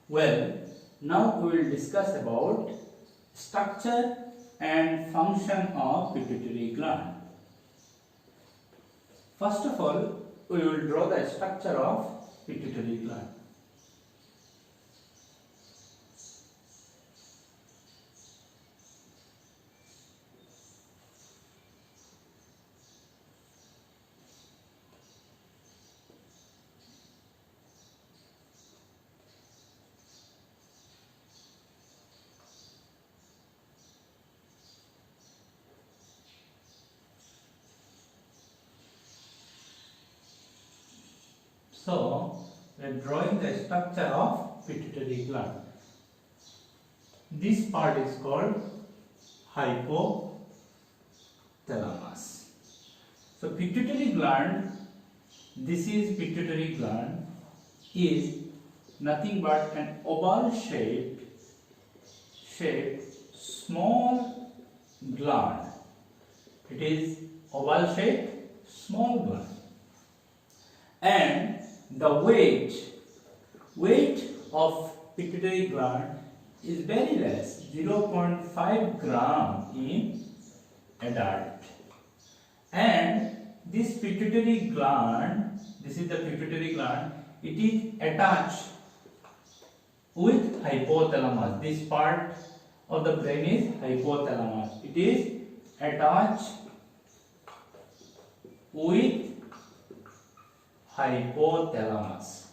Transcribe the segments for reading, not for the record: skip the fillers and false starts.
Well, now we will discuss about structure and function of pituitary gland. First of all, we will draw the structure of pituitary gland. So, we are drawing the structure of pituitary gland. This part is called hypothalamus. So, pituitary gland, this is pituitary gland, is nothing but an oval shaped small gland. It is oval shaped small gland. And the weight of pituitary gland is very less, 0.5 gram in adult. And this pituitary gland, this is the pituitary gland, it is attached with hypothalamus. This part of the brain is hypothalamus. It is attached with hypothalamus,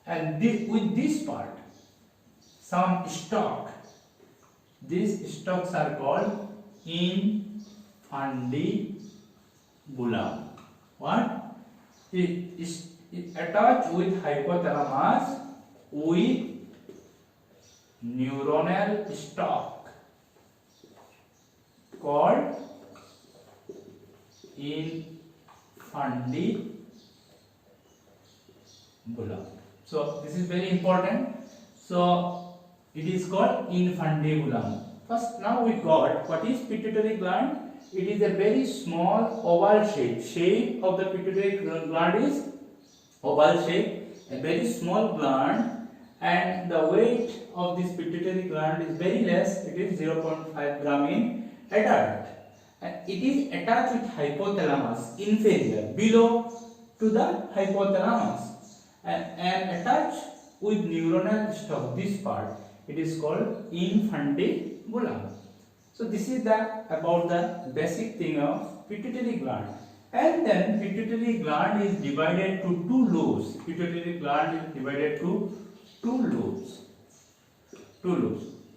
and with this part some stalk. These stalks are called infundibulum. What? It is attached with hypothalamus with neuronal stalk called infundibulum. So this is very important. So it is called infundibulum. First, now we got what is pituitary gland. It is a very small oval shape of the pituitary gland is oval shape, a very small gland, and the weight of this pituitary gland is very less. It is 0.5 gram in adult. And it is attached with hypothalamus inferior, below to the hypothalamus, and attached with neuronal stalk, this part. It is called infundibulum. So this is about the basic thing of pituitary gland. And then pituitary gland is divided to two lobes. Pituitary gland is divided to two lobes.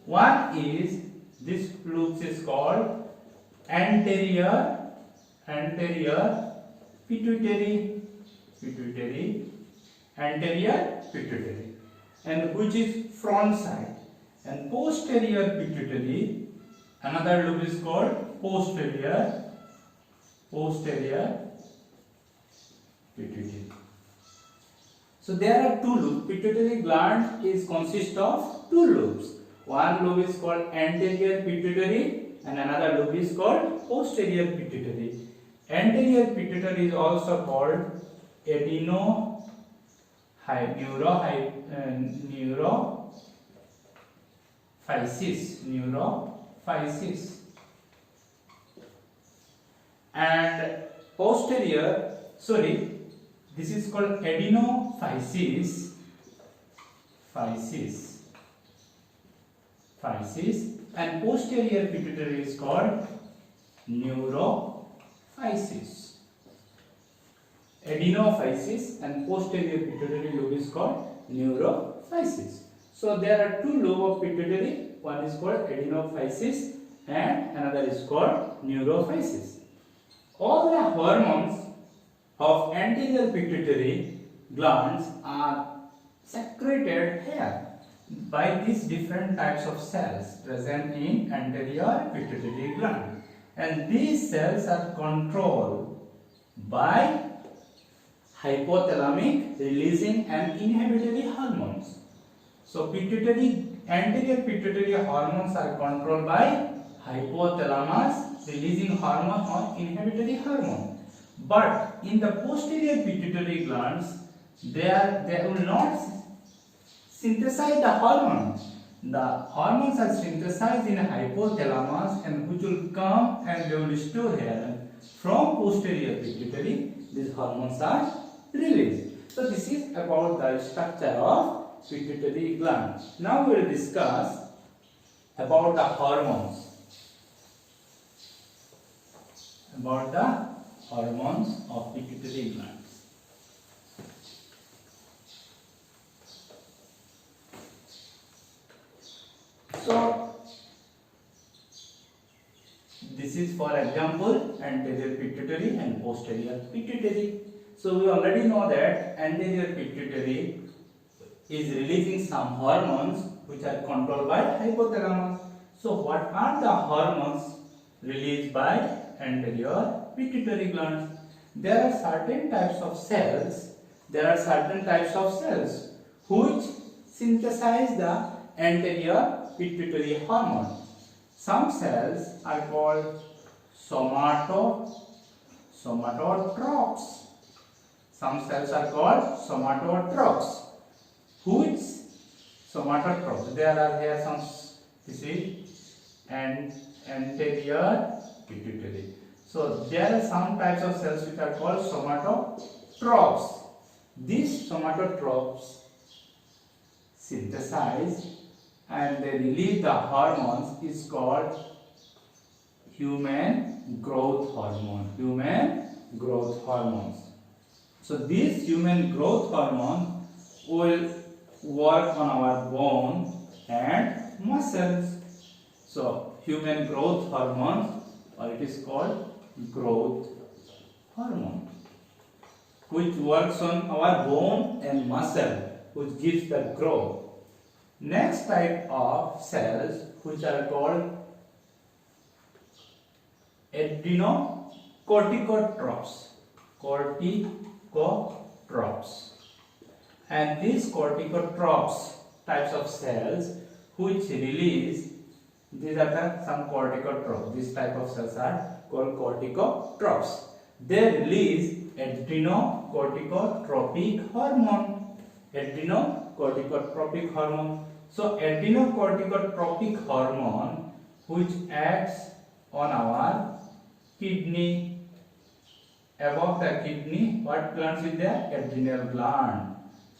One is, this lobe is called anterior pituitary, anterior pituitary, and which is front side, and posterior pituitary. Another lobe is called posterior pituitary. So there are two lobes. Pituitary gland consists of two lobes. One lobe is called anterior pituitary and another lobe is called posterior pituitary. Anterior pituitary is also called neurophysis, and posterior, this is called adenophysis, and posterior pituitary is called neurophysis. Adenophysis and posterior pituitary lobe is called neurophysis. So there are two lobes of pituitary. One is called adenophysis and another is called neurophysis. All the hormones of anterior pituitary glands are secreted here by these different types of cells present in anterior pituitary gland, and these cells are controlled by hypothalamic releasing and inhibitory hormones. So anterior pituitary hormones are controlled by hypothalamus releasing hormone or inhibitory hormone. But in the posterior pituitary glands, they will not synthesize the hormones. The hormones are synthesized in hypothalamus, and which will come and they will store here. From posterior pituitary, these hormones are released. So this is about the structure of pituitary gland. Now we will discuss about the hormones. About the hormones of pituitary gland. So this is for example anterior pituitary and posterior pituitary. So we already know that anterior pituitary is releasing some hormones which are controlled by hypothalamus. So what are the hormones released by anterior pituitary glands? There are certain types of cells. Which synthesize the anterior pituitary hormone. Some cells are called somatotrophs. Some cells are called somatotrophs. Which somatotrophs? There are here some. This is anterior pituitary. So there are some types of cells which are called somatotrophs. These somatotrophs synthesize and they release the hormones is called human growth hormones. So this human growth hormone will work on our bone and muscles. So human growth hormone, or it is called growth hormone, which works on our bone and muscle, which gives the growth. Next type of cells which are called adrenocorticotrophs. And these corticotrophs types of cells which release, these are some corticotrophs. These type of cells are called corticotrophs. They release adrenocorticotropic hormone. So adrenocorticotropic hormone which acts on our kidney. Above the kidney, what glands is there? Adrenal gland.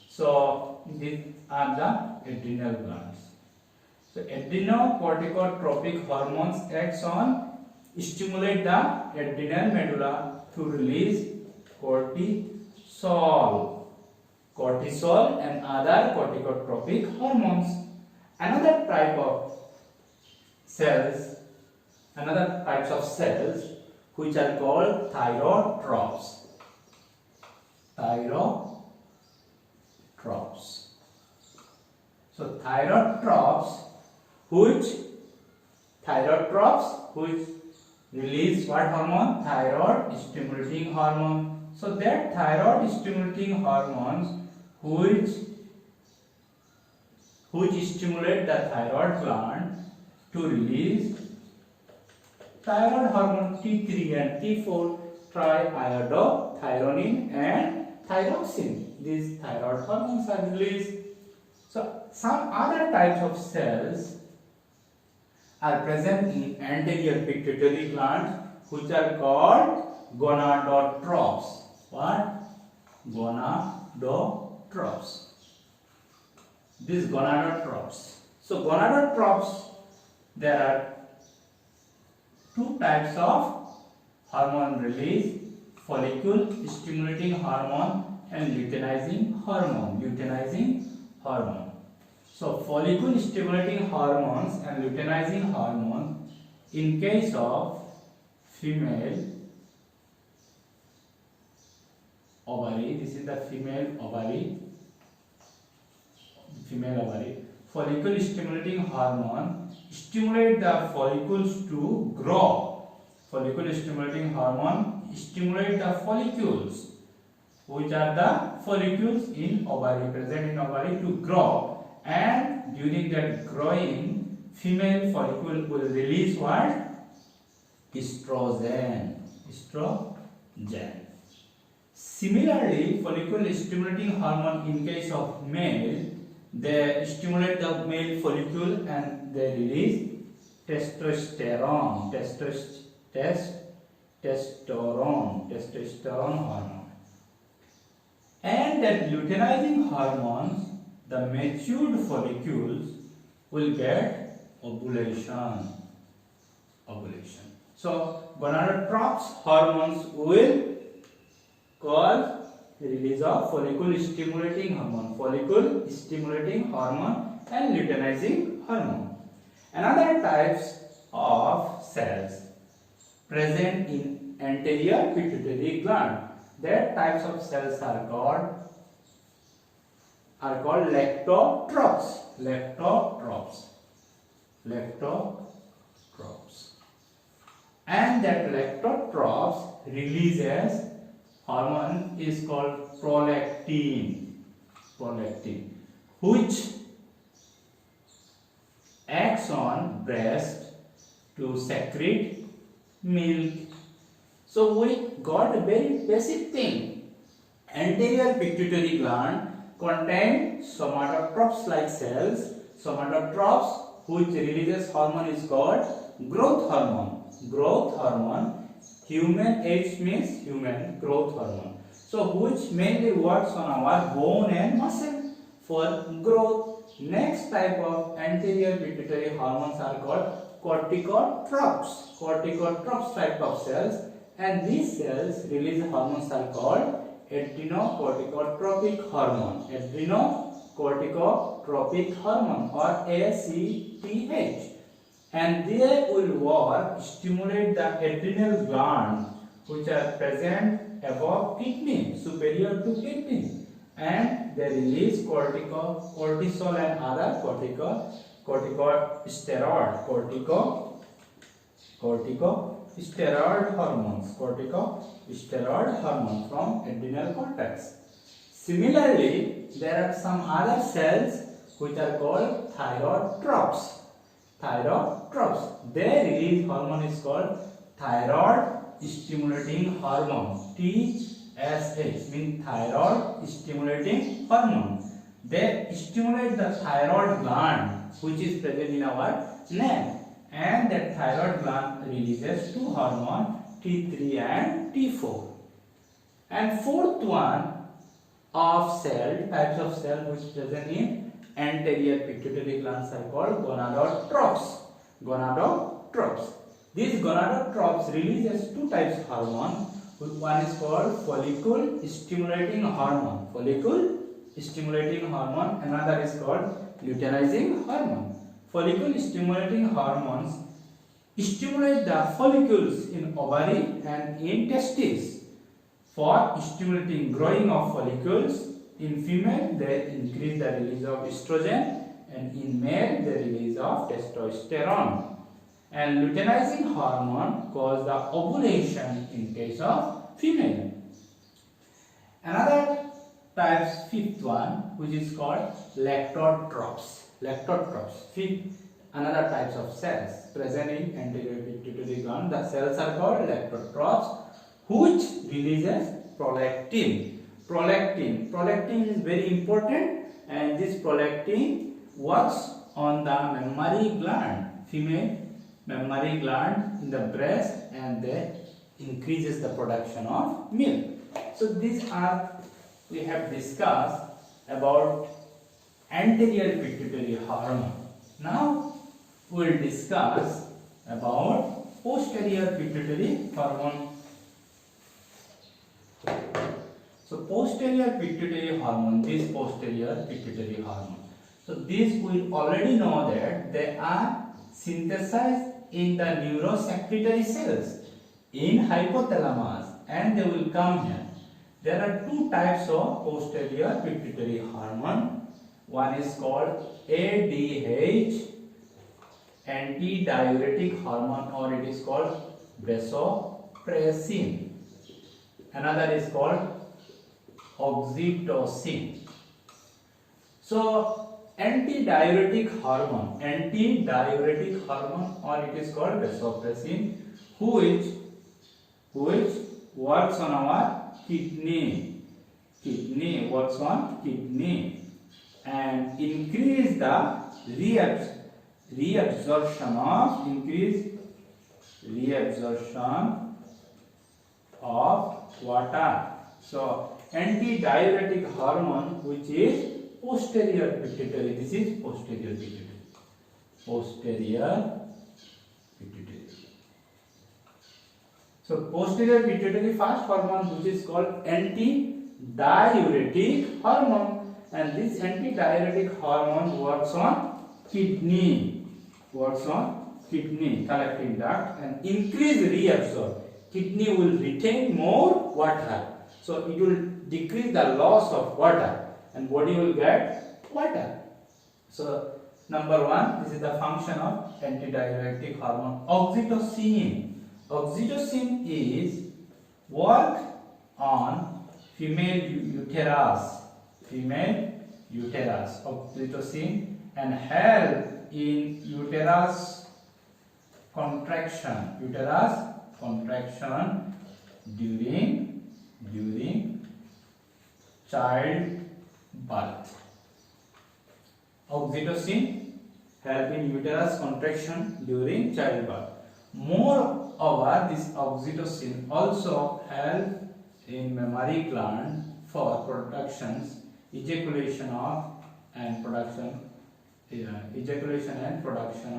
So these are the adrenal glands. So adrenocorticotropic hormones acts on stimulate the adrenal medulla to release cortisol and other corticotropic hormones. Another types of cells which are called thyrotrophs. So thyrotrophs which release what hormone? Thyroid stimulating hormone. So that thyroid stimulating hormones which stimulate the thyroid gland to release thyroid hormone T3 and T4, triiodothyronine and thyroxine. These thyroid hormones are released. So some other types of cells are present in anterior pituitary gland which are called gonadotrophs. What? Gonadotrophs. These gonadotrophs. So gonadotrophs, there are two types of hormone release: follicle stimulating hormone and luteinizing hormone. So follicle stimulating hormones and luteinizing hormone in case of female ovary. This is the female ovary. Follicle stimulating hormone stimulate the follicles to grow. Follicle stimulating hormone stimulate the follicles, which are the follicles in ovary, present in ovary, to grow. And during that growing, female follicle will release what? Estrogen. Similarly, follicle stimulating hormone in case of male, they stimulate the male follicle and they release testosterone, testosterone hormone. And that luteinizing hormones, the matured follicles will get ovulation. So gonadotropes hormones will cause release of follicle stimulating hormone and luteinizing hormone. Another types of cells present in anterior pituitary gland. Their types of cells are called lectotropes. And that lectotropes releases hormone is called prolactin, which acts on breast to secrete milk. So we got a very basic thing. Anterior pituitary gland contains somatotropes like cells. Somatotropes which releases hormone is called growth hormone. Human H means human growth hormone. So which mainly works on our bone and muscle for growth. Next type of anterior pituitary hormones are called corticotropes. Corticotropes type of cells, and these cells release hormones are called adrenocorticotropic hormone. Adrenocorticotropic hormone or ACTH. And they will stimulate the adrenal gland which are present above kidney, superior to kidney, and they release cortisol and other corticosteroid hormones from adrenal cortex. Similarly, there are some other cells which are called thyrotropes. They release hormone is called thyroid stimulating hormone. TSH means thyroid stimulating hormone. They stimulate the thyroid gland which is present in our neck, and that thyroid gland releases two hormones, T3 and T4. And fourth one of types of cell which present in anterior pituitary glands are called gonadotropes. These gonadotropes releases two types of hormone. One is called follicle stimulating hormone. Another is called luteinizing hormone. Follicle stimulating hormones stimulate the follicles in ovary and in testes for stimulating growing of follicles. In female, they increase the release of estrogen, and in male, the release of testosterone. And luteinizing hormone cause the ovulation in case of female. Another fifth one, which is called lectotropes. Another types of cells present in anterior pituitary gland. The cells are called lectotropes, which releases prolactin. Prolactin is very important, and this prolactin works on the mammary gland, female mammary gland in the breast, and they increases the production of milk. So these are we have discussed about anterior pituitary hormone. Now we will discuss about posterior pituitary hormone. So posterior pituitary hormone, this posterior pituitary hormone. So these we already know that they are synthesized in the neurosecretory cells in hypothalamus, and they will come here. There are two types of posterior pituitary hormone. One is called ADH, antidiuretic hormone, or it is called vasopressin. Another is called oxytocin. So antidiuretic hormone, or it is called vasopressin, which works on our kidney. kidney, works on kidney, and increase the reabsorption of water. So antidiuretic hormone, which is posterior pituitary. This is posterior pituitary. Posterior pituitary. So posterior pituitary first hormone, which is called antidiuretic hormone, and this antidiuretic hormone works on kidney, collecting duct, and increase reabsorb. Kidney will retain more water, so it will decrease the loss of water, and body will get water. So number one, this is the function of antidiuretic hormone. Oxytocin is work on female uterus. Oxytocin and help in uterus contraction during childbirth. Oxytocin help in uterus contraction during childbirth. Moreover, this oxytocin also help in mammary gland for ejaculation and production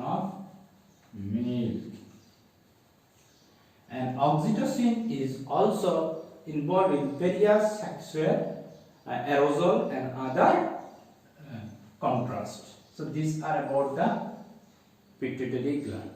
of milk. And oxytocin is also involved in various sexual arousal and other contrast. So these are about the pituitary gland.